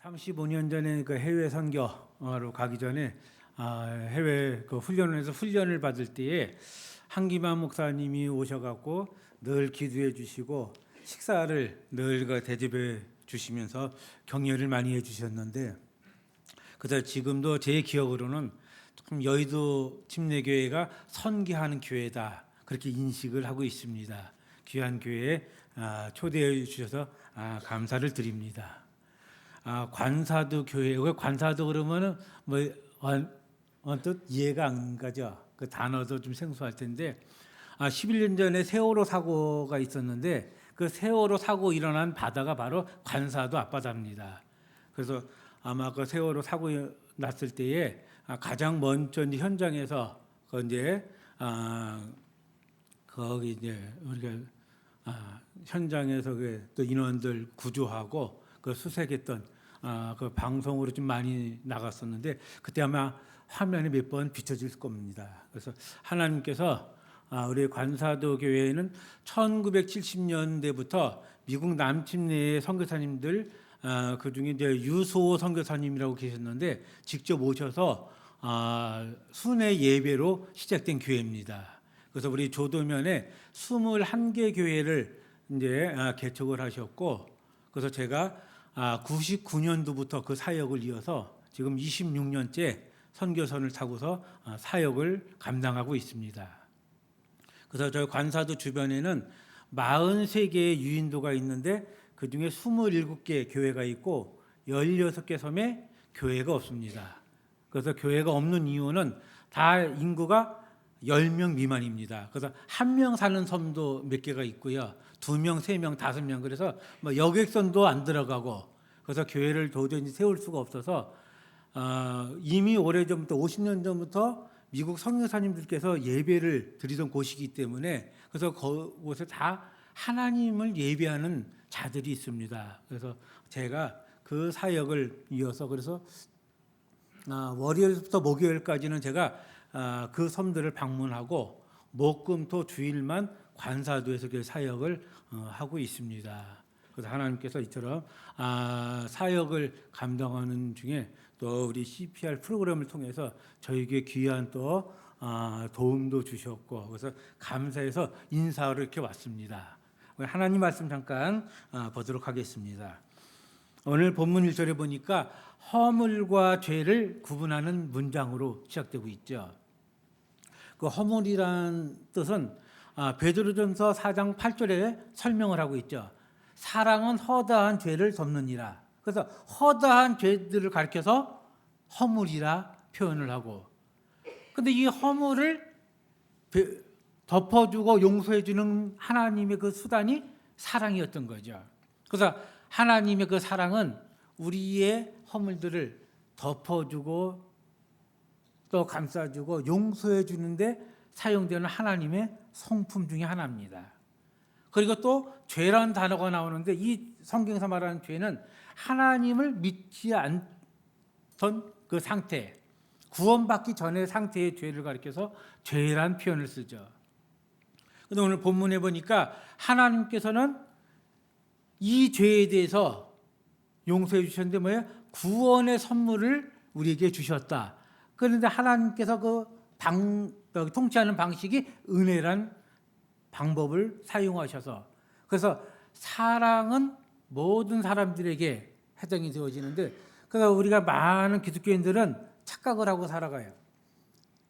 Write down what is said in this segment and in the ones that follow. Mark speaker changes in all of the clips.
Speaker 1: 35년 전에 그 해외 선교로 가기 전에 해외 그 훈련에서 훈련을 받을 때에 한기만 목사님이 오셔갖고 늘 기도해 주시고 식사를 늘 그 대접해 주시면서 격려를 많이 해주셨는데, 그래서 지금도 제 기억으로는 좀 여의도 침례교회가 선교하는 교회다 그렇게 인식을 하고 있습니다. 귀한 교회에 초대해 주셔서 감사를 드립니다. 관사도 교회, 관사도 그러면은 뭐 언뜻 이해가 안 가죠. 그 단어도 좀 생소할 텐데, 11년 전에 세월호 사고가 있었는데 그 세월호 사고 일어난 바다가 바로 관사도 앞바다입니다. 그래서 아마 그 세월호 사고 났을 때에 가장 먼저 이제 현장에서 거기 이제 우리가 현장에서 또 인원들 구조하고 그 수색했던 그 방송으로 좀 많이 나갔었는데, 그때 아마 화면에 몇 번 비춰질 겁니다. 그래서 하나님께서 우리 관사도 교회에는 1970년대부터 미국 남침내의 선교사님들, 그 중에 이제 유소 선교사님이라고 계셨는데 직접 오셔서 순회 예배로 시작된 교회입니다. 그래서 우리 조도면에 21개 교회를 이제 개척을 하셨고, 그래서 제가 99년도부터 그 사역을 이어서 지금 26년째 선교선을 타고서 사역을 감당하고 있습니다. 그래서 저희 관사도 주변에는 43개의 유인도가 있는데 그 중에 27개 교회가 있고 16개 섬에 교회가 없습니다. 그래서 교회가 없는 이유는 다 인구가 10명 미만입니다. 그래서 1명 사는 섬도 몇 개가 있고요. 2명, 3명, 5명, 그래서 뭐 여객선도 안 들어가고, 그래서 교회를 도저히 세울 수가 없어서 이미 오래전부터 50년 전부터 미국 선교사님들께서 예배를 드리던 곳이기 때문에, 그래서 그곳에 다 하나님을 예배하는 자들이 있습니다. 그래서 제가 그 사역을 이어서, 그래서 월요일부터 목요일까지는 제가 그 섬들을 방문하고 목금토 주일만 관사도에서 그 사역을 하고 있습니다. 그래서 하나님께서 이처럼 사역을 감당하는 중에 또 우리 CPR 프로그램을 통해서 저에게 귀한 또 도움도 주셨고, 그래서 감사해서 인사하러 이렇게 왔습니다. 하나님 말씀 잠깐 보도록 하겠습니다. 오늘 본문 1절에 보니까 허물과 죄를 구분하는 문장으로 시작되고 있죠. 그 허물이란 뜻은 베드로전서 4장 8절에 설명을 하고 있죠. 사랑은 허다한 죄를 덮느니라. 그래서 허다한 죄들을 가리켜서 허물이라 표현을 하고, 근데 이 허물을 덮어주고 용서해주는 하나님의 그 수단이 사랑이었던 거죠. 그래서 하나님의 그 사랑은 우리의 허물들을 덮어주고 또 감싸주고 용서해주는데 사용되는 하나님의 성품 중에 하나입니다. 그리고 또 죄라는 단어가 나오는데 이 성경에서 말하는 죄는 하나님을 믿지 않던 그 상태, 구원받기 전의 상태의 죄를 가리켜서 죄란 표현을 쓰죠. 그런데 오늘 본문에 보니까 하나님께서는 이 죄에 대해서 용서해 주셨는데 뭐예요? 구원의 선물을 우리에게 주셨다. 그런데 하나님께서 통치하는 방식이 은혜란 방법을 사용하셔서, 그래서 사랑은 모든 사람들에게 해당이 되어지는데, 그래서 우리가 많은 기독교인들은 착각을 하고 살아가요.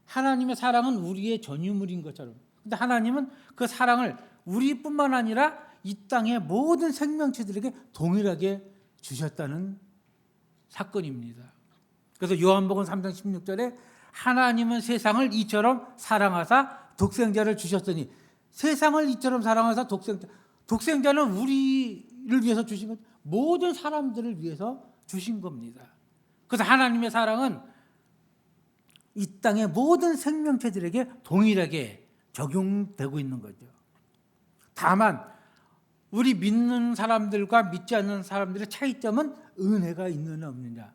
Speaker 1: 하나님의 사랑은 우리의 전유물인 것처럼. 근데 하나님은 그 사랑을 우리뿐만 아니라 이 땅의 모든 생명체들에게 동일하게 주셨다는 사건입니다. 그래서 요한복음 3장 16절에 하나님은 세상을 이처럼 사랑하사 독생자를 주셨으니, 세상을 이처럼 사랑하사 독생자는 우리를 위해서 주신 것, 모든 사람들을 위해서 주신 겁니다. 그래서 하나님의 사랑은 이 땅의 모든 생명체들에게 동일하게 적용되고 있는 거죠. 다만 우리 믿는 사람들과 믿지 않는 사람들의 차이점은 은혜가 있느냐 없느냐.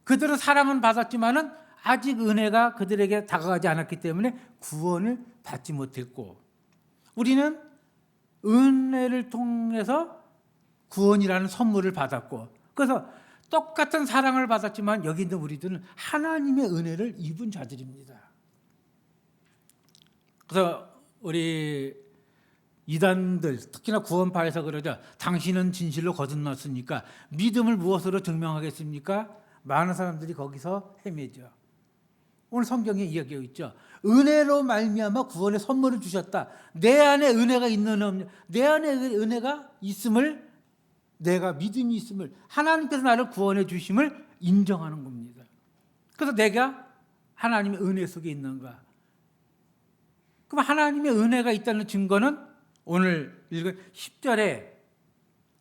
Speaker 1: 그들은 사랑은 받았지만은 아직 은혜가 그들에게 다가가지 않았기 때문에 구원을 받지 못했고, 우리는 은혜를 통해서 구원이라는 선물을 받았고, 그래서 똑같은 사랑을 받았지만 여기 있는 우리들은 하나님의 은혜를 입은 자들입니다. 그래서 우리 이단들, 특히나 구원파에서 그러죠. 당신은 진실로 거듭났으니까 믿음을 무엇으로 증명하겠습니까? 많은 사람들이 거기서 헤매죠. 오늘 성경에 이야기하고 있죠. 은혜로 말미암아 구원의 선물을 주셨다. 내 안에 은혜가 있는 없는, 내 안에 은혜가 있음을, 내가 믿음이 있음을, 하나님께서 나를 구원해 주심을 인정하는 겁니다. 그래서 내가 하나님의 은혜 속에 있는가? 그럼 하나님의 은혜가 있다는 증거는 오늘 읽은 10절에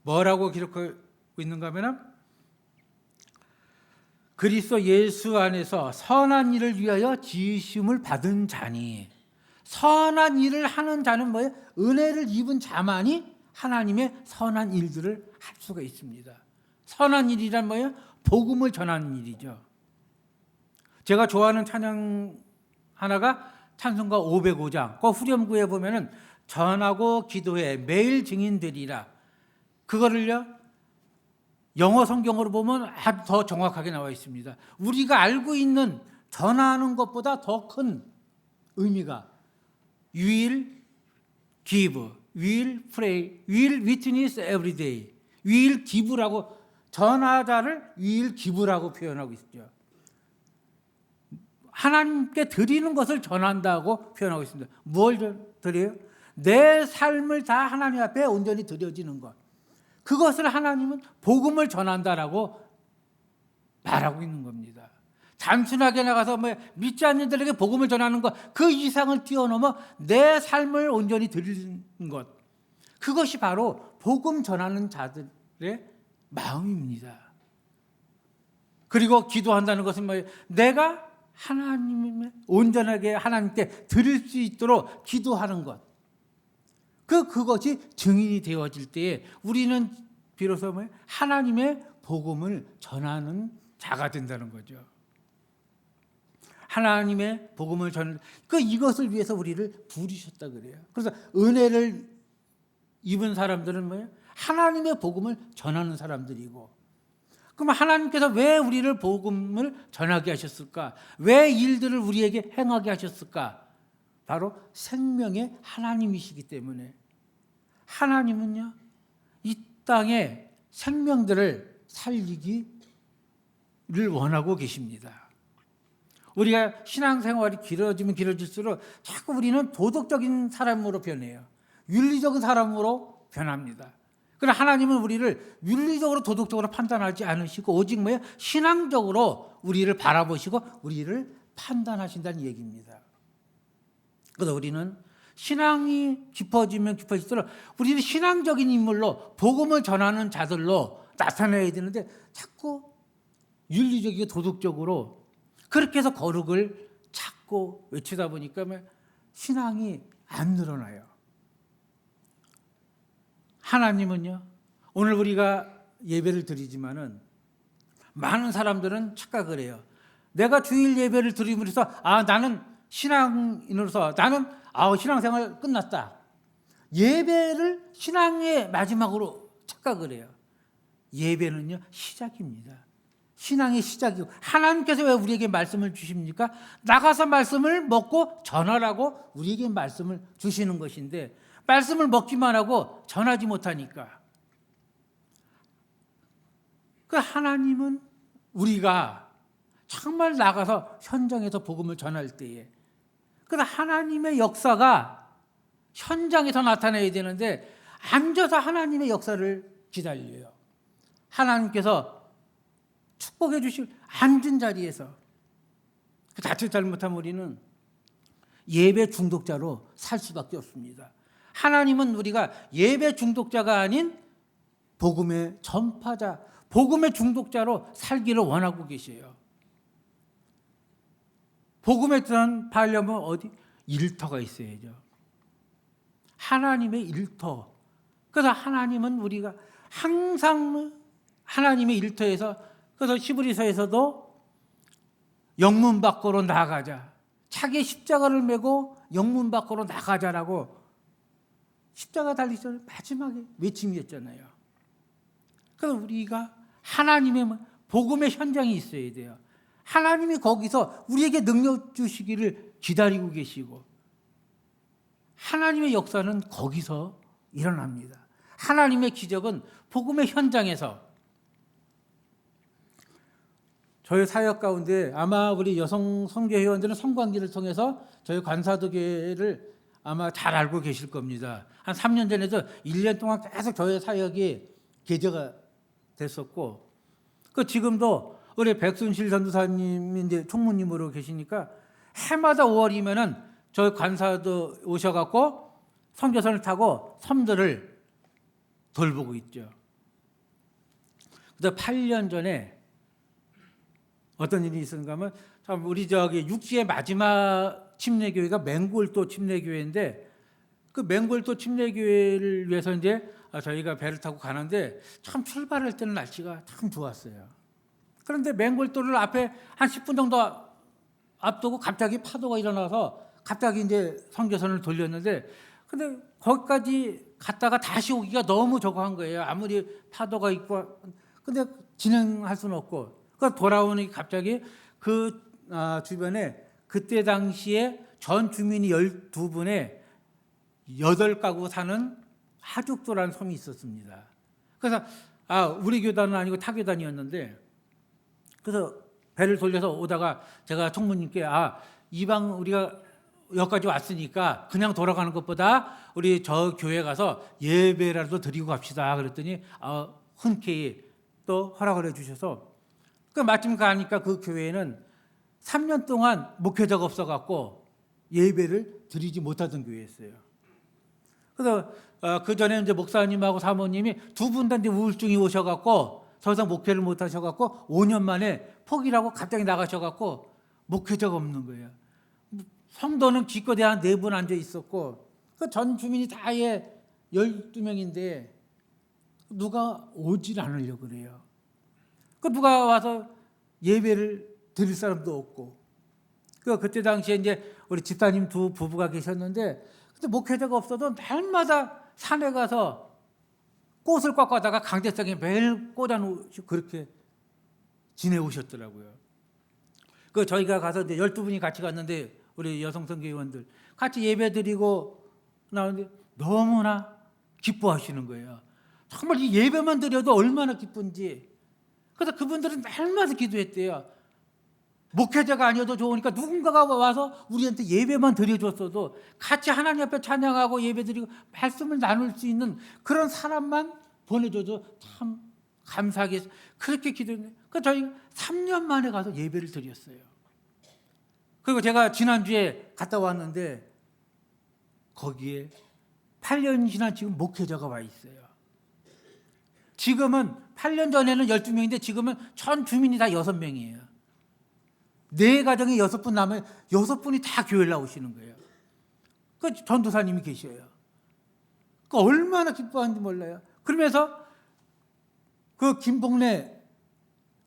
Speaker 1: 뭐라고 기록하고 있는가 하면, 그리스도 예수 안에서 선한 일을 위하여 지으심을 받은 자니. 선한 일을 하는 자는 뭐예요? 은혜를 입은 자만이 하나님의 선한 일들을 할 수가 있습니다. 선한 일이란 뭐예요? 복음을 전하는 일이죠. 제가 좋아하는 찬양 하나가 찬송가 505장. 그 후렴구에 보면은 전하고 기도해 매일 증인되리라. 그거를요, 영어 성경으로 보면 아주 더 정확하게 나와 있습니다. 우리가 알고 있는 전하는 것보다 더 큰 의미가 will give, will pray, will witness every day, will give라고, 전하자를 will give라고 표현하고 있죠. 하나님께 드리는 것을 전한다고 표현하고 있습니다. 뭘 드려요? 내 삶을 다 하나님 앞에 온전히 드려지는 것. 그것을 하나님은 복음을 전한다라고 말하고 있는 겁니다. 단순하게 나가서 믿지 않는 자들에게 복음을 전하는 것, 그 이상을 뛰어넘어 내 삶을 온전히 드리는 것, 그것이 바로 복음 전하는 자들의 마음입니다. 그리고 기도한다는 것은 뭐예요? 내가 하나님의 온전하게 하나님께 드릴 수 있도록 기도하는 것. 그것이 증인이 되어질 때에 우리는 비로소 뭐예요? 하나님의 복음을 전하는 자가 된다는 거죠. 하나님의 복음을 전하는, 이것을 위해서 우리를 부르셨다 그래요. 그래서 은혜를 입은 사람들은 뭐예요? 하나님의 복음을 전하는 사람들이고, 그럼 하나님께서 왜 우리를 복음을 전하게 하셨을까? 왜 일들을 우리에게 행하게 하셨을까? 바로 생명의 하나님이시기 때문에. 하나님은요, 이 땅에 생명들을 살리기를 원하고 계십니다. 우리가 신앙생활이 길어지면 길어질수록 자꾸 우리는 도덕적인 사람으로 변해요. 윤리적인 사람으로 변합니다. 그러나 하나님은 우리를 윤리적으로 도덕적으로 판단하지 않으시고 오직 뭐예요? 신앙적으로 우리를 바라보시고 우리를 판단하신다는 얘기입니다. 그래서 우리는 신앙이 깊어지면 깊어질수록 우리는 신앙적인 인물로 복음을 전하는 자들로 나타나야 되는데 자꾸 윤리적이고 도덕적으로 그렇게 해서 거룩을 찾고 외치다 보니까 신앙이 안 늘어나요. 하나님은요, 오늘 우리가 예배를 드리지만은 많은 사람들은 착각을 해요. 내가 주일 예배를 드림으로써 나는 신앙인으로서 나는 신앙생활 끝났다. 예배를 신앙의 마지막으로 착각을 해요. 예배는요, 시작입니다. 신앙의 시작이고, 하나님께서 왜 우리에게 말씀을 주십니까? 나가서 말씀을 먹고 전하라고 우리에게 말씀을 주시는 것인데, 말씀을 먹기만 하고 전하지 못하니까. 그 하나님은 우리가 정말 나가서 현장에서 복음을 전할 때에, 그래서 하나님의 역사가 현장에서 나타나야 되는데 앉아서 하나님의 역사를 기다려요. 하나님께서 축복해 주실 앉은 자리에서. 자칫 잘못하면 우리는 예배 중독자로 살 수밖에 없습니다. 하나님은 우리가 예배 중독자가 아닌 복음의 전파자, 복음의 중독자로 살기를 원하고 계세요. 복음에 전파하려면 어디? 일터가 있어야죠. 하나님의 일터. 그래서 하나님은 우리가 항상 하나님의 일터에서, 그래서 히브리서에서도 영문 밖으로 나가자, 자기의 십자가를 메고 영문 밖으로 나가자라고 십자가 달리시는 마지막에 외침이었잖아요. 그래서 우리가 하나님의 복음의 현장이 있어야 돼요. 하나님이 거기서 우리에게 능력 주시기를 기다리고 계시고 하나님의 역사는 거기서 일어납니다. 하나님의 기적은 복음의 현장에서. 저희 사역 가운데 아마 우리 여성 선교회원들은 성관계를 통해서 저희 관사도교회를 아마 잘 알고 계실 겁니다. 한 3년 전에도 1년 동안 계속 저희 사역이 개저가 됐었고, 그 지금도 우리 백순실 전도사님이 이제 총무님으로 계시니까 해마다 5월이면은 저희 관사도 오셔갖고 선교선을 타고 섬들을 돌보고 있죠. 그래서 8년 전에 어떤 일이 있었는가 하면, 참 우리 저기 육지의 마지막 침례교회가 맹골도 침례교회인데, 그 맹골도 침례교회를 위해서 이제 저희가 배를 타고 가는데 참 출발할 때는 날씨가 참 좋았어요. 그런데 맹골도를 앞에 한 10분 정도 앞두고 갑자기 파도가 일어나서 갑자기 이제 선교선을 돌렸는데, 근데 거기까지 갔다가 다시 오기가 너무 저거 한 거예요. 아무리 파도가 있고, 근데 진행할 수는 없고, 그 돌아오니 갑자기 그 주변에 그때 당시에 전 주민이 12분에 8가구 사는 하죽도라는 섬이 있었습니다. 그래서 우리 교단은 아니고 타 교단이었는데, 그래서 배를 돌려서 오다가 제가 총무님께 이방 우리가 여기까지 왔으니까 그냥 돌아가는 것보다 우리 저 교회 가서 예배라도 드리고 갑시다 그랬더니 흔쾌히 또 허락을 해주셔서, 그 마침 가니까 그 교회는 3년 동안 목회자가 없어갖고 예배를 드리지 못하던 교회였어요. 그래서 그 전에 이제 목사님하고 사모님이 두 분 다 이제 우울증이 오셔갖고 더 이상 목회를 못 하셔갖고 5년 만에 포기를 하고 갑자기 나가셔갖고 목회자가 없는 거예요. 성도는 기껏해 한 4분 앉아 있었고, 그 전 주민이 다 12명인데 누가 오질 않으려고 그래요. 그 누가 와서 예배를 드릴 사람도 없고, 그때 당시에 이제 우리 집사님 두 부부가 계셨는데, 근데 목회자가 없어도 날마다 산에 가서 꽃을 깎아다가 강대상에 매일 꽂아놓으시고 그렇게 지내오셨더라고요. 그 저희가 가서 이제 12분이 같이 갔는데, 우리 여성 선교회원들 같이 예배 드리고 나오는데 너무나 기뻐하시는 거예요. 정말 이 예배만 드려도 얼마나 기쁜지. 그래서 그분들은 날마다 기도했대요. 목회자가 아니어도 좋으니까 누군가가 와서 우리한테 예배만 드려줬어도 같이 하나님 앞에 찬양하고 예배 드리고 말씀을 나눌 수 있는 그런 사람만 보내줘도 참 감사하게 그렇게 기도했는데, 그래서 저희 3년 만에 가서 예배를 드렸어요. 그리고 제가 지난주에 갔다 왔는데 거기에 8년 지난 지금 목회자가 와 있어요. 지금은 8년 전에는 12명인데 지금은 전 주민이 다 6명이에요. 4가정에 6분 남으면 6분이 다 교회를 나오시는 거예요. 그 전도사님이 계셔요. 그 얼마나 기뻐하는지 몰라요. 그러면서 그 김봉래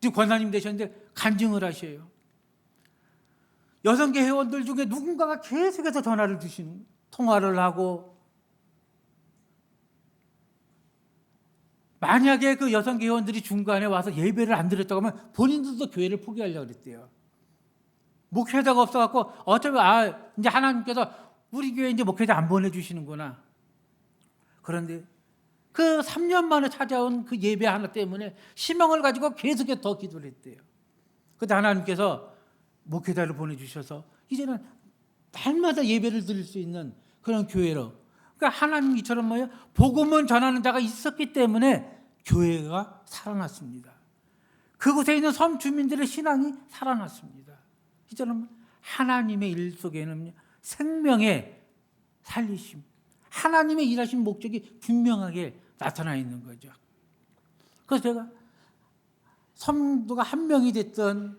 Speaker 1: 지금 권사님 되셨는데 간증을 하셔요. 여성계 회원들 중에 누군가가 계속해서 전화를 주시는, 통화를 하고, 만약에 그 여성계 회원들이 중간에 와서 예배를 안 드렸다고 하면 본인들도 교회를 포기하려고 그랬대요. 목회자가 없어갖고 어차피 이제 하나님께서 우리 교회 이제 목회자 안 보내주시는구나. 그런데 그 3년 만에 찾아온 그 예배 하나 때문에 희망을 가지고 계속해서 더 기도를 했대요. 그때 하나님께서 목회자를 보내주셔서 이제는 날마다 예배를 드릴 수 있는 그런 교회로. 그러니까 하나님 이처럼 뭐예요? 복음을 전하는 자가 있었기 때문에 교회가 살아났습니다. 그곳에 있는 섬 주민들의 신앙이 살아났습니다. 이처럼 하나님의 일 속에는 생명의 살리심, 하나님의 일하신 목적이 분명하게 나타나 있는 거죠. 그래서 제가 성도가 1명이 됐든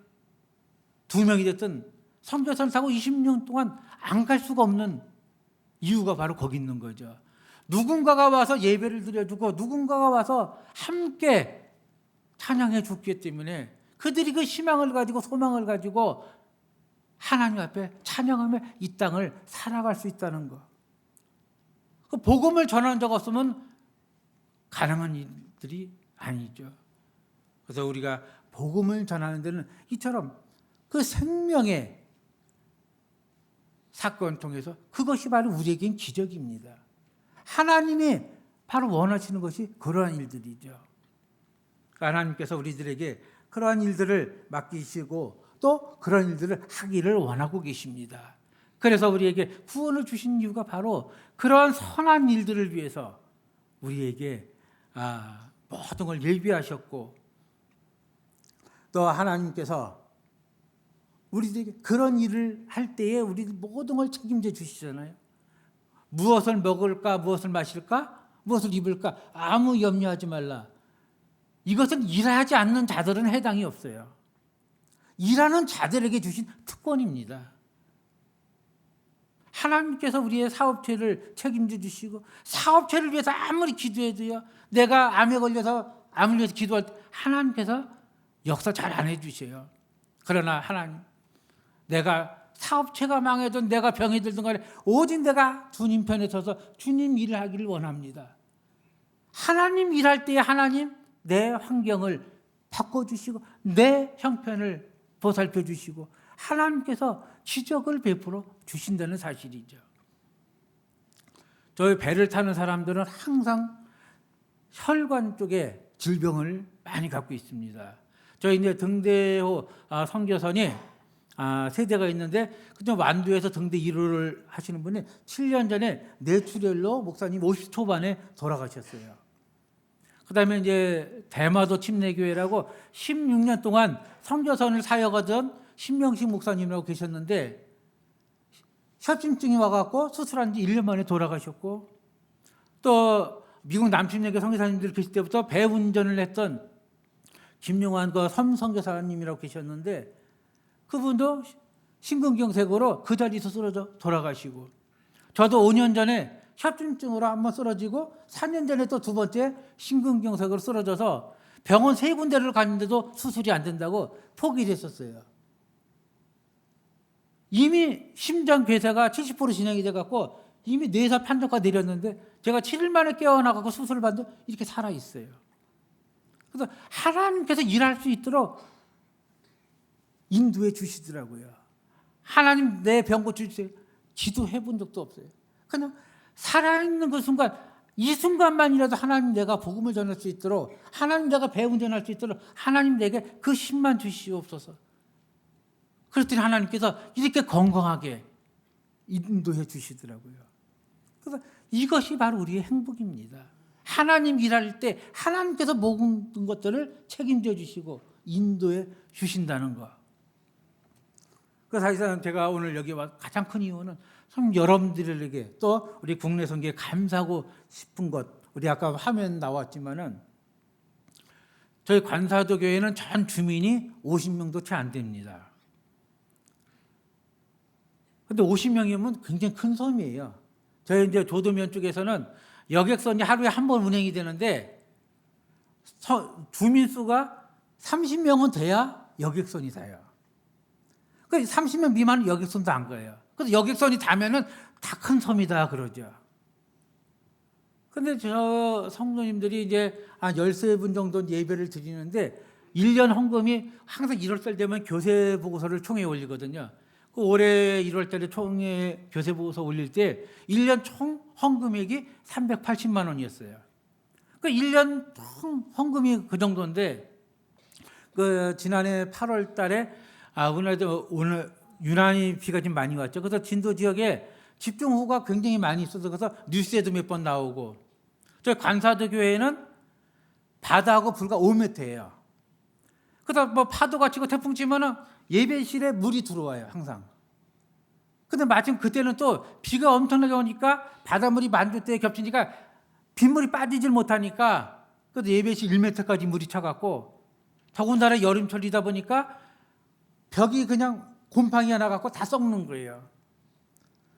Speaker 1: 2명이 됐든 선교사를 타고 20년 동안 안 갈 수가 없는 이유가 바로 거기 있는 거죠. 누군가가 와서 예배를 드려주고 누군가가 와서 함께 찬양해 줬기 때문에 그들이 그 희망을 가지고 소망을 가지고 하나님 앞에 찬양하며 이 땅을 살아갈 수 있다는 거. 그 복음을 전하는 자가 없으면 가능한 일들이 아니죠. 그래서 우리가 복음을 전하는 데는 이처럼 그 생명의 사건 통해서 그것이 바로 우리에겐 기적입니다. 하나님이 바로 원하시는 것이 그러한 일들이죠. 하나님께서 우리들에게 그러한 일들을 맡기시고 또 그런 일들을 하기를 원하고 계십니다. 그래서 우리에게 구원을 주신 이유가 바로 그러한 선한 일들을 위해서 우리에게 모든 걸 예비하셨고, 또 하나님께서 우리들에게 그런 일을 할 때에 우리 모든 걸 책임져 주시잖아요. 무엇을 먹을까, 무엇을 마실까, 무엇을 입을까 아무 염려하지 말라. 이것은 일하지 않는 자들은 해당이 없어요. 일하는 자들에게 주신 특권입니다. 하나님께서 우리의 사업체를 책임져 주시고, 사업체를 위해서 아무리 기도해도요, 내가 암에 걸려서 암을 위해서 기도할 때 하나님께서 역사 잘 안 해주셔요. 그러나 하나님, 내가 사업체가 망해든 내가 병이 들든 간에 오직 내가 주님 편에 서서 주님 일을 하기를 원합니다. 하나님 일할 때에 하나님 내 환경을 바꿔주시고 내 형편을 보살펴 주시고 하나님께서 기적을 베풀어 주신다는 사실이죠. 저희 배를 타는 사람들은 항상 혈관 쪽에 질병을 많이 갖고 있습니다. 저희 이제 등대호 선교선이 세대가 있는데 그때 완도에서 등대 1호를 하시는 분이 7년 전에 뇌출혈로 목사님 50 초반에 돌아가셨어요. 그다음에 이제 대마도 침례교회라고 16년 동안 선교선을 사역하던 신명식 목사님이라고 계셨는데 협심증이 와갖고 수술한 지 1년 만에 돌아가셨고, 또 미국 남침례교 선교사님들 계실 때부터 배 운전을 했던 김용환 그 선교사님이라고 계셨는데 그분도 심근경색으로 그 자리에서 쓰러져 돌아가시고, 저도 5년 전에 협심증으로 한번 쓰러지고 4년 전에 또 두 번째 심근경색으로 쓰러져서 병원 3군데를 갔는데도 수술이 안 된다고 포기를 했었어요. 이미 심장괴사가 70% 진행이 돼갖고 이미 뇌사 판정가 내렸는데 제가 7일 만에 깨어나갖고 수술을 받는데 이렇게 살아있어요. 그래서 하나님께서 일할 수 있도록 인도해 주시더라고요. 하나님 내 병 고쳐주세요. 기도해 본 적도 없어요. 그냥 살아있는 그 순간, 이 순간만이라도 하나님 내가 복음을 전할 수 있도록, 하나님 내가 배 운전할 수 있도록 하나님 내게 그 힘만 주시옵소서. 그랬더니 하나님께서 이렇게 건강하게 인도해 주시더라고요. 그래서 이것이 바로 우리의 행복입니다. 하나님 일할 때 하나님께서 모든 것들을 책임져 주시고 인도해 주신다는 것. 그 사실상 제가 오늘 여기 와 가장 큰 이유는 참 여러분들에게 또 우리 국내 선교에 감사하고 싶은 것. 우리 아까 화면 나왔지만은 저희 관사도 교회는 전 주민이 50명도 채 안 됩니다. 근데 50명이면 굉장히 큰 섬이에요. 저희 이제 조도면 쪽에서는 여객선이 하루에 한 번 운행이 되는데 주민 수가 30명은 돼야 여객선이 닿아요. 그 30명 미만은 여객선도 안 가요. 그래서 여객선이 닿으면은 다 큰 섬이다 그러죠. 근데 저 성도님들이 이제 한 13분 정도 예배를 드리는데 1년 헌금이 항상 1월달 되면 교세 보고서를 총회에 올리거든요. 그 올해 1월달에 총회 교세 보고서 올릴 때 1년 총 헌금액이 380만 원이었어요. 그 1년 총 헌금이 그 정도인데 그 지난해 8월달에 오늘 유난히 비가 좀 많이 왔죠. 그래서 진도 지역에 집중호우가 굉장히 많이 있어서 그래서 뉴스에도 몇 번 나오고, 저희 관사도 교회는 바다하고 불과 5m예요. 그래서 뭐 파도가 치고 태풍 치면은 예배실에 물이 들어와요, 항상. 근데 마침 그때는 또 비가 엄청나게 오니까 바닷물이 만조대에 겹치니까 빗물이 빠지질 못하니까 그래도 예배실 1m까지 물이 차갖고, 더군다나 여름철이다 보니까 벽이 그냥 곰팡이 하나 갖고 다 썩는 거예요.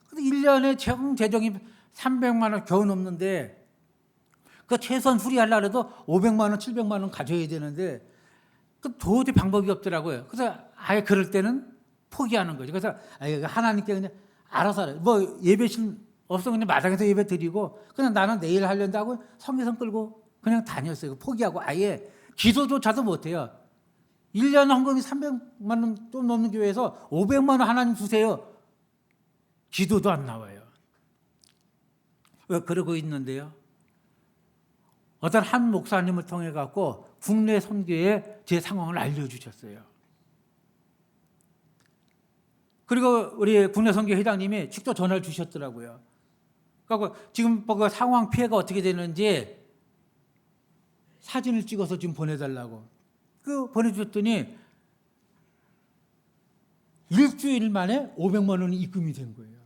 Speaker 1: 그래서 1년에 재정이 300만 원 겨우 넘는데 그 최소한 수리하려고 해도 500만 원, 700만 원 가져야 되는데 그 도저히 방법이 없더라고요. 그래서 아예 그럴 때는 포기하는 거죠. 그래서 하나님께 그냥 알아서 하래. 뭐 예배실 없으면 그냥 마당에서 예배 드리고 그냥 나는 내일 하려고 성교선 끌고 그냥 다녔어요. 포기하고 아예 기도조차도 못해요. 1년 헌금이 300만 원 좀 넘는 교회에서 500만 원 하나님 주세요. 기도도 안 나와요. 왜 그러고 있는데요. 어떤 한 목사님을 통해 갖고 국내 선교에 제 상황을 알려주셨어요. 그리고 우리 국내 선교 회장님이 직접 전화를 주셨더라고요. 그러니까 지금 그 상황 피해가 어떻게 되는지 사진을 찍어서 좀 보내달라고. 그 보내주셨더니 일주일 만에 500만 원이 입금이 된 거예요.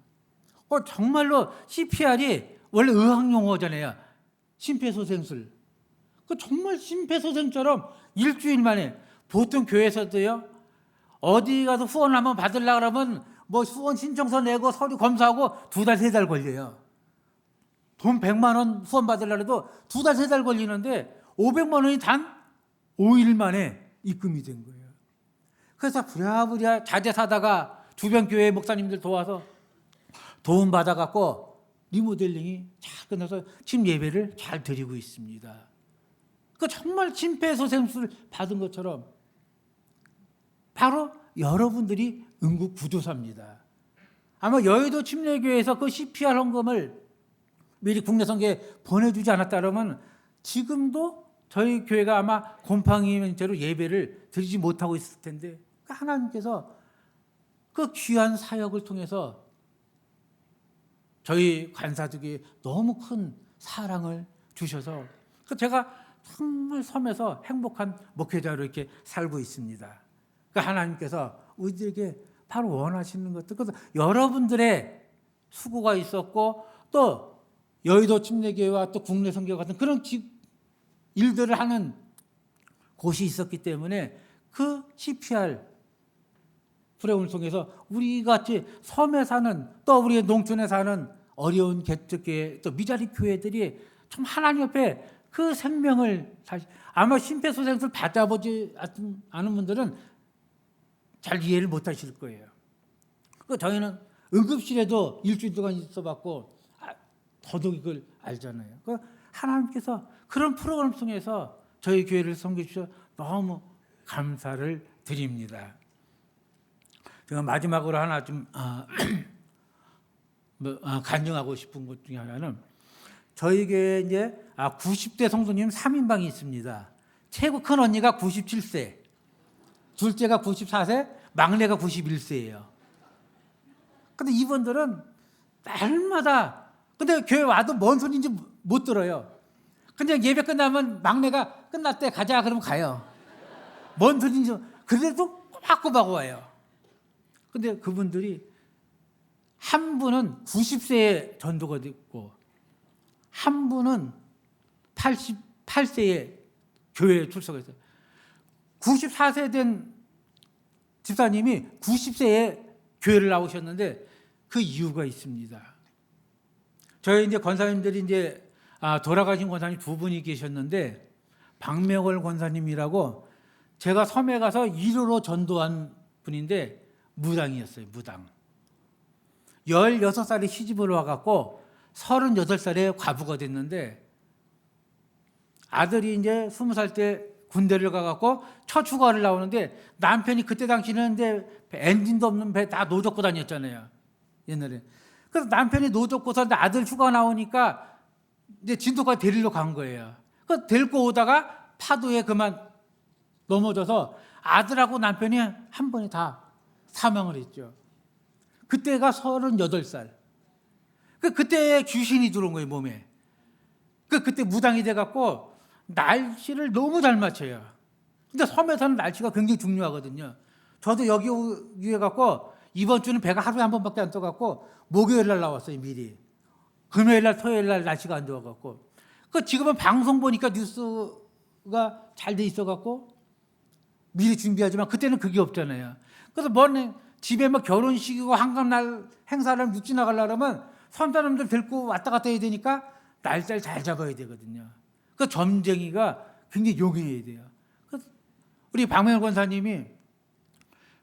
Speaker 1: 정말로 CPR이 원래 의학 용어잖아요. 심폐소생술. 정말 심폐소생처럼 일주일 만에, 보통 교회에서도요, 어디 가서 후원 한번 받으려고 그러면 뭐 후원 신청서 내고 서류 검사하고 2달, 3달 걸려요. 돈 100만 원 후원 받으려고 해도 2달, 3달 걸리는데 500만 원이 단 5일 만에 입금이 된 거예요. 그래서 부랴부랴 자재 사다가 주변 교회 목사님들 도와서 도움 받아갖고 리모델링이 잘 끝나서 지금 예배를 잘 드리고 있습니다. 정말 심폐소생술 받은 것처럼 바로 여러분들이 응급 구조사입니다. 아마 여의도 침례교회에서 그 CPR 헌금을 미리 국내 선교에 보내주지 않았다 그러면 지금도 저희 교회가 아마 곰팡이 채로 예배를 드리지 못하고 있을 텐데, 하나님께서 그 귀한 사역을 통해서 저희 관사들에게 너무 큰 사랑을 주셔서 제가 정말 섬에서 행복한 목회자로 이렇게 살고 있습니다. 하나님께서 우리들에게 바로 원하시는 것들, 그래서 여러분들의 수고가 있었고 또 여의도 침례교회와 또 국내 선교 같은 그런 일들을 하는 곳이 있었기 때문에 그 CPR 프로그램을 통해서 우리 같이 섬에 사는, 또 우리 농촌에 사는 어려운 개척교회, 또 미자리 교회들이 참 하나님 옆에 그 생명을 아마 심폐소생술 받아보지 않은 분들은 잘 이해를 못 하실 거예요. 저희는 응급실에도 일주일 동안 있어봤고 더더욱 이걸 알잖아요. 하나님께서 그런 프로그램 통해서 저희 교회를 섬겨 주셔서 너무 감사를 드립니다. 제가 마지막으로 하나 좀 간증하고 싶은 것 중에 하나는, 저희 교회에 이제 90대 성도님 3인방이 있습니다. 최고 큰 언니가 97세, 둘째가 94세, 막내가 91세예요. 근데 이분들은 날마다, 근데 교회 와도 뭔 소리인지 못 들어요. 그냥 예배 끝나면 막내가 끝날 때 가자 그러면 가요. 뭔 소리인지, 그래도 꼬박꼬박 와요. 근데 그분들이 한 분은 90세에 전도가 됐고 한 분은 88세에 교회에 출석했어요. 94세 된 집사님이 90세에 교회를 나오셨는데 그 이유가 있습니다. 저희 이제 권사님들이 이제 돌아가신 권사님 2분이 계셨는데, 박명월 권사님이라고 제가 섬에 가서 1호로 전도한 분인데 무당이었어요. 무당. 16살에 시집을 와갖고 38살에 과부가 됐는데, 아들이 이제 20살 때 군대를 가갖고 첫 휴가를 나오는데, 남편이 그때 당시는 이제 엔진도 없는 배 다 노젓고 다녔잖아요, 옛날에. 그래서 남편이 노젓고서 아들 휴가 나오니까 이제 진도까지 데리러 간 거예요. 그 데리고 오다가 파도에 그만 넘어져서 아들하고 남편이 한 번에 다 사망을 했죠. 그때가 38살. 그때 귀신이 들어온 거예요, 몸에. 그때 무당이 돼갖고 날씨를 너무 잘 맞춰요. 근데 섬에서는 날씨가 굉장히 중요하거든요. 저도 여기 위에 갖고 이번 주는 배가 하루에 한 번밖에 안 떠갖고 목요일 날 나왔어요, 미리. 금요일 날, 토요일 날 날씨가 안 좋아갖고. 지금은 방송 보니까 뉴스가 잘 돼 있어갖고 미리 준비하지만 그때는 그게 없잖아요. 그래서 집에 결혼식이고 한강날 행사를 묵지 나가려면 선사람들 데리고 왔다 갔다 해야 되니까 날짜를 잘 잡아야 되거든요. 점쟁이가 굉장히 용해야 돼요. 우리 박명월 권사님이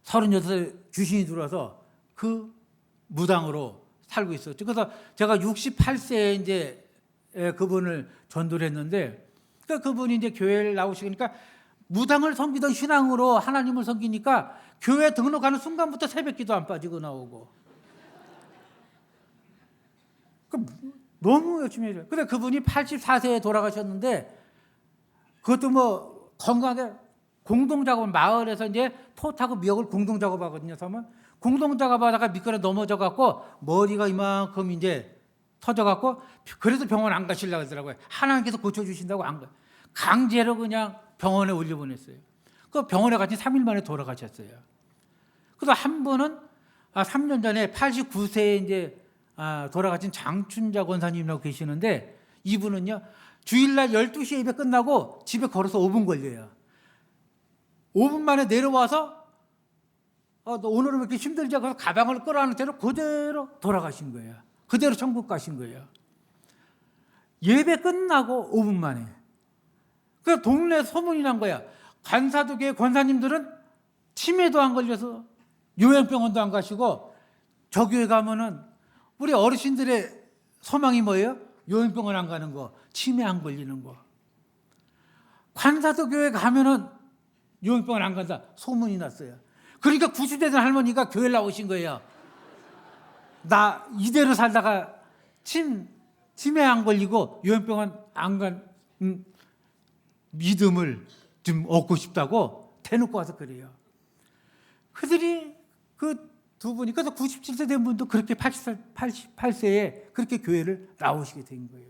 Speaker 1: 36살 귀신이 들어와서 그 무당으로 살고 있었죠. 그래서 제가 68세에 이제 그분을 전도를 했는데, 그분이 이제 교회를 나오시니까 무당을 섬기던 신앙으로 하나님을 섬기니까 교회 등록하는 순간부터 새벽기도 안 빠지고 나오고. 너무 열심히 해요. 근데 그분이 84세에 돌아가셨는데 그것도 뭐 건강하게 공동작업, 마을에서 이제 토하고 미역을 공동작업하거든요. 그러면 공동작업하다가 미끄러 넘어져갖고 머리가 이만큼 이제 터져갖고 그래서 병원 안 가시려고 하더라고요. 하나님께서 고쳐주신다고 안 가. 강제로 그냥 병원에 올려보냈어요. 그 병원에 같이 3일 만에 돌아가셨어요. 그래서 한 분은 3년 전에 89세에 이제 돌아가신 장춘자 권사님이라고 계시는데 이분은요 주일날 12시에 예배 끝나고 집에 걸어서 5분 걸려요. 5분 만에 내려와서 너 오늘은 왜 이렇게 힘들지? 그래서 가방을 끌어안은 채로 그대로 돌아가신 거예요. 그대로 천국 가신 거예요. 예배 끝나고 5분 만에. 그래서 동네 소문이 난 거야. 관사도교회 권사님들은 치매도 안 걸려서 요양병원도 안 가시고 저 교회 가면은 우리 어르신들의 소망이 뭐예요? 요양병원 안 가는 거, 치매 안 걸리는 거. 관사도교회 가면은 요양병원 안 간다 소문이 났어요. 그러니까 90대 된 할머니가 교회 나오신 거예요. 나 이대로 살다가 치매 안 걸리고 요양병원 안 간 믿음을 좀 얻고 싶다고 대놓고 와서 그래요. 그들이 그 두 분이 그래서 97세 된 분도 그렇게 88세에 그렇게 교회를 나오시게 된 거예요.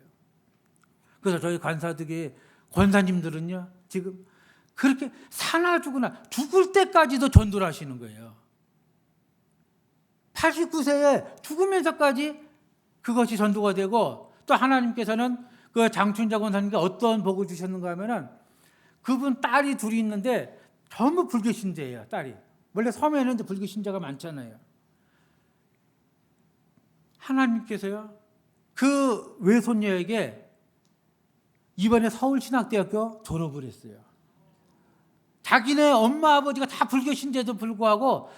Speaker 1: 그래서 저희 관사들의 권사님들은요 지금 그렇게 사나 죽으나 죽을 때까지도 전도를 하시는 거예요. 89세에 죽으면서까지 그것이 전도가 되고 또 하나님께서는 그 장춘자 권사님께 어떤 복을 주셨는가 하면은 그분 딸이 둘이 있는데 전부 불교 신자예요. 딸이 원래 섬에는 불교 신자가 많잖아요. 하나님께서요 그 외손녀에게 이번에 서울신학대학교 졸업을 했어요. 자기네 엄마 아버지가 다 불교 신자에도 불구하고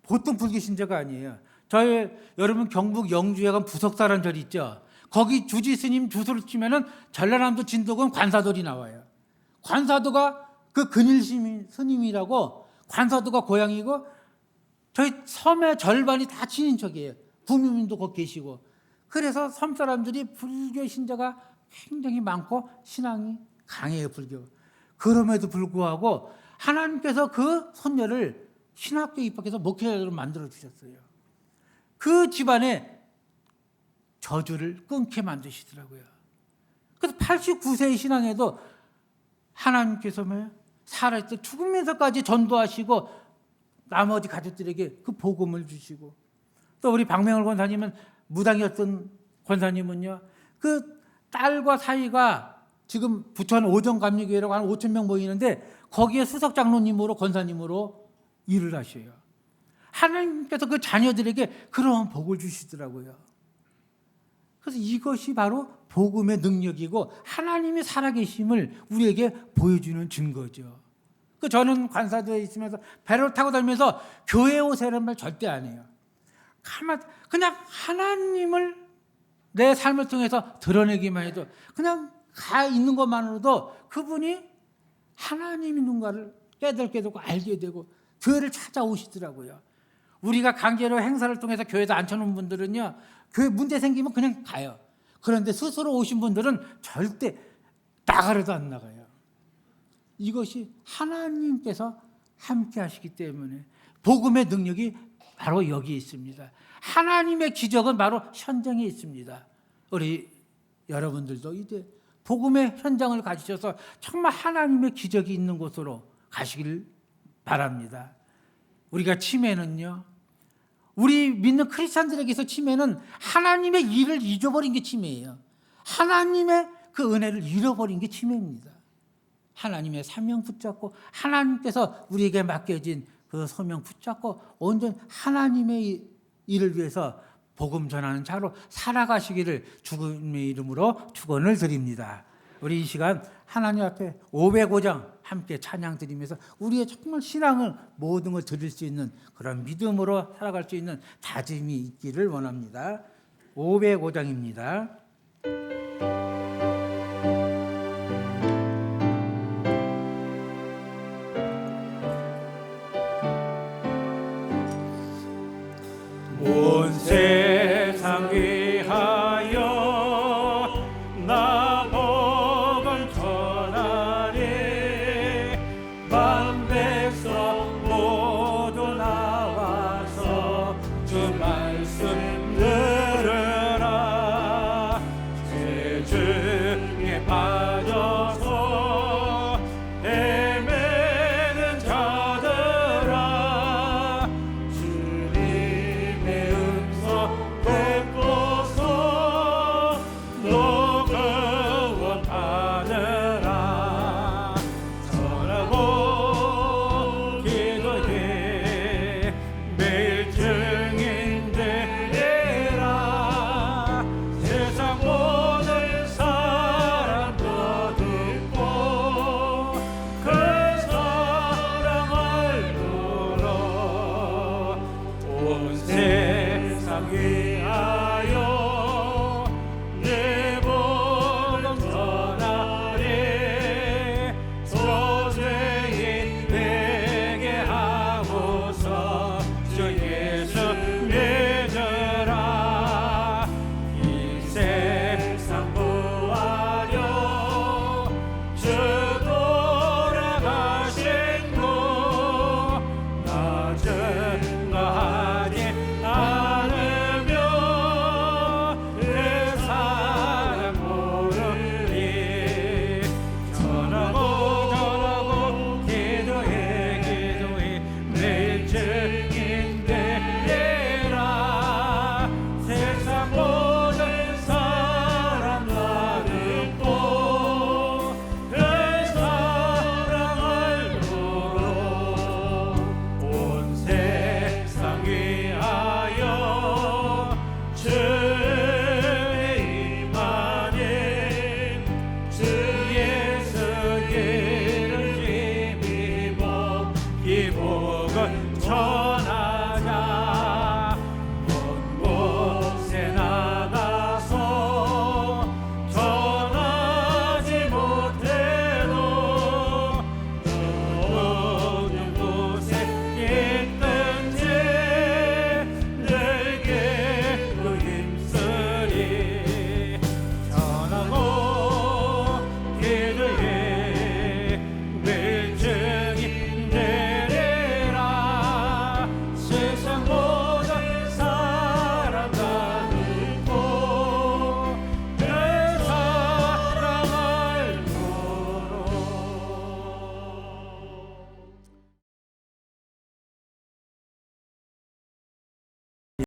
Speaker 1: 보통 불교 신자가 아니에요. 저희 여러분 경북 영주에 가면 부석사라는 절이 있죠. 거기 주지 스님 주소를 치면은 전라남도 진도군 관사돌이 나와요. 관사도가 그 근일 스님이라고 관사도가 고향이고 저희 섬의 절반이 다 친인척이에요. 부모님도 거기 계시고. 그래서 섬 사람들이 불교 신자가 굉장히 많고 신앙이 강해요. 불교. 그럼에도 불구하고 하나님께서 그 손녀를 신학교에 입학해서 목회자로 만들어 주셨어요. 그 집안에 저주를 끊게 만드시더라고요. 그래서 89세의 신앙에도 하나님께서 살아있을 죽으면서까지 전도하시고 나머지 가족들에게 그 복음을 주시고 또 우리 박명월 권사님은 무당이었던 권사님은요 그 딸과 사이가 지금 부천 오정감리교회라고 한 5,000명 모이는데 거기에 수석장로님으로 권사님으로 일을 하셔요. 하나님께서 그 자녀들에게 그런 복을 주시더라고요. 그래서 이것이 바로 복음의 능력이고 하나님이 살아계심을 우리에게 보여주는 증거죠. 저는 관사도에 있으면서 배를 타고 다니면서 교회 오세라는 말 절대 안 해요. 그냥 하나님을 내 삶을 통해서 드러내기만 해도 그냥 가 있는 것만으로도 그분이 하나님이 누군가를 깨닫게 되고 알게 되고 교회를 찾아오시더라고요. 우리가 강제로 행사를 통해서 교회에다 앉혀놓은 분들은요 교회 문제 생기면 그냥 가요. 그런데 스스로 오신 분들은 절대 나가려도 안 나가요. 이것이 하나님께서 함께 하시기 때문에 복음의 능력이 바로 여기 있습니다. 하나님의 기적은 바로 현장에 있습니다. 우리 여러분들도 이제 복음의 현장을 가지셔서 정말 하나님의 기적이 있는 곳으로 가시길 바랍니다. 우리가 치매는요 우리 믿는 크리스찬들에게서 치매는 하나님의 일을 잊어버린 게 치매예요. 하나님의 그 은혜를 잃어버린 게 치매입니다. 하나님의 사명 붙잡고 하나님께서 우리에게 맡겨진 그 소명 붙잡고 온전히 하나님의 일을 위해서 복음 전하는 자로 살아가시기를 주님의 이름으로 축원을 드립니다. 우리 이 시간 하나님 앞에 505장 함께 찬양 드리면서 우리의 정말 신앙을 모든 걸 드릴 수 있는 그런 믿음으로 살아갈 수 있는 다짐이 있기를 원합니다. 505장입니다.